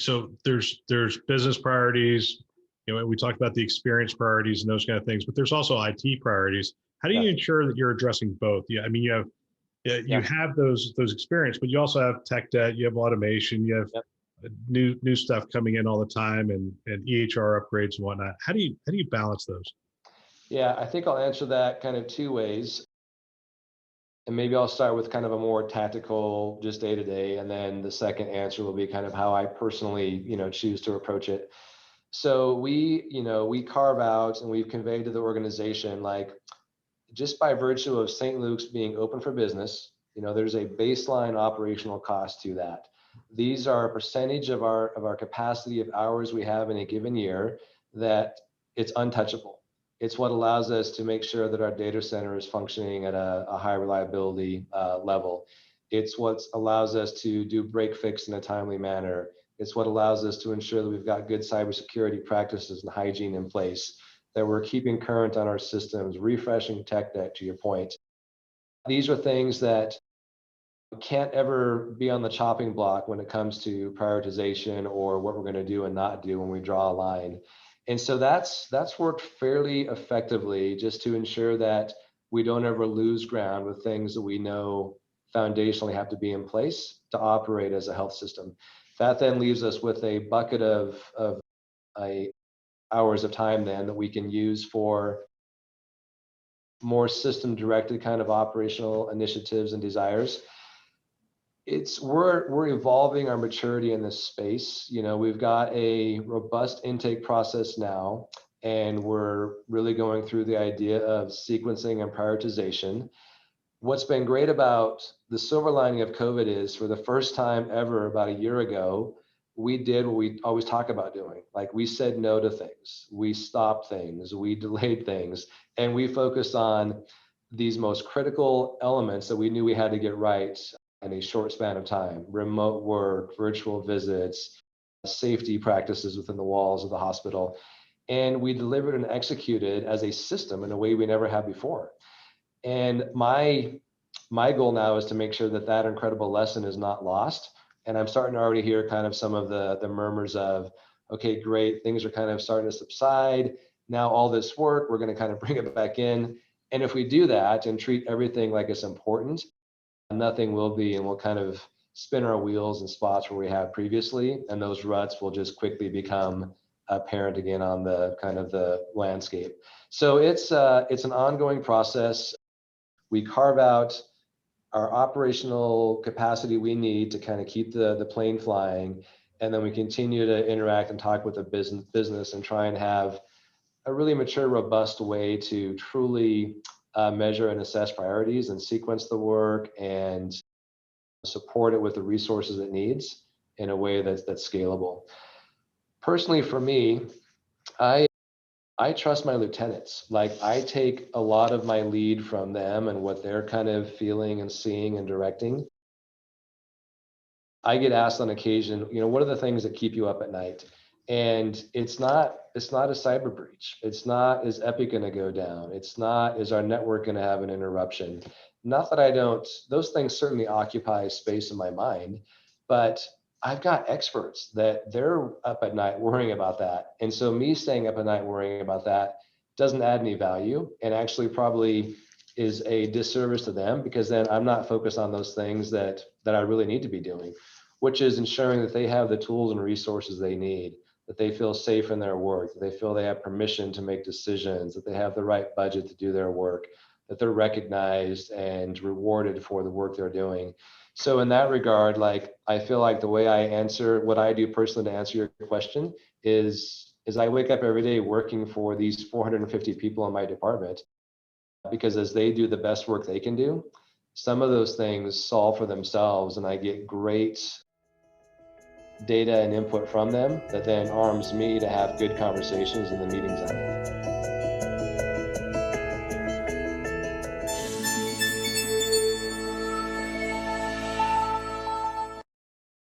So there's business priorities. We talked about the experience priorities and those kind of things, but there's also IT priorities. How do you Yes. ensure that you're addressing both? Yeah, I mean, you Yeah. have those experience, but you also have tech debt, you have automation, you have Yep. new stuff coming in all the time, and EHR upgrades and whatnot. How do you balance those? Yeah, I think I'll answer that kind of two ways. And maybe I'll start with kind of a more tactical, just day to day, and then the second answer will be kind of how I personally, choose to approach it. So we carve out and we've conveyed to the organization, like, just by virtue of St. Luke's being open for business, there's a baseline operational cost to that. These are a percentage of our capacity of hours we have in a given year that it's untouchable. It's what allows us to make sure that our data center is functioning at a high reliability level. It's what allows us to do break fix in a timely manner. It's what allows us to ensure that we've got good cybersecurity practices and hygiene in place, that we're keeping current on our systems, refreshing tech debt, to your point. These are things that can't ever be on the chopping block when it comes to prioritization or what we're going to do and not do when we draw a line. And so that's worked fairly effectively, just to ensure that we don't ever lose ground with things that we know foundationally have to be in place to operate as a health system. That then leaves us with a bucket of a hours of time then that we can use for more system directed kind of operational initiatives and desires. We're evolving our maturity in this space. We've got a robust intake process now, and we're really going through the idea of sequencing and prioritization. What's been great about the silver lining of COVID is, for the first time ever about a year ago, we did what we always talk about doing. Like, we said no to things, we stopped things, we delayed things, and we focused on these most critical elements that we knew we had to get right in a short span of time: remote work, virtual visits, safety practices within the walls of the hospital. And we delivered and executed as a system in a way we never have before. And my goal now is to make sure that that incredible lesson is not lost. And I'm starting to already hear kind of some of the murmurs of, okay, great, things are kind of starting to subside. Now all this work, we're going to kind of bring it back in. And if we do that and treat everything like it's important, nothing will be, and we'll kind of spin our wheels in spots where we have previously, and those ruts will just quickly become apparent again on the kind of the landscape. So it's an ongoing process. We carve out our operational capacity we need to kind of keep the plane flying, and then we continue to interact and talk with the business and try and have a really mature, robust way to truly measure and assess priorities and sequence the work and support it with the resources it needs in a way that's scalable. Personally, for me, I I trust my lieutenants. Like, I take a lot of my lead from them and what they're kind of feeling and seeing and directing. I get asked on occasion, what are the things that keep you up at night? And it's not a cyber breach. It's not, is Epic going to go down? It's not, is our network going to have an interruption? Not that I don't, those things certainly occupy space in my mind, but I've got experts that they're up at night worrying about that. And so me staying up at night worrying about that doesn't add any value, and actually probably is a disservice to them, because then I'm not focused on those things that I really need to be doing, which is ensuring that they have the tools and resources they need, that they feel safe in their work, that they feel they have permission to make decisions, that they have the right budget to do their work, that they're recognized and rewarded for the work they're doing. So in that regard, like, I feel like the way I answer, what I do personally to answer your question is I wake up every day working for these 450 people in my department, because as they do the best work they can do, some of those things solve for themselves, and I get great data and input from them that then arms me to have good conversations in the meetings I'm in.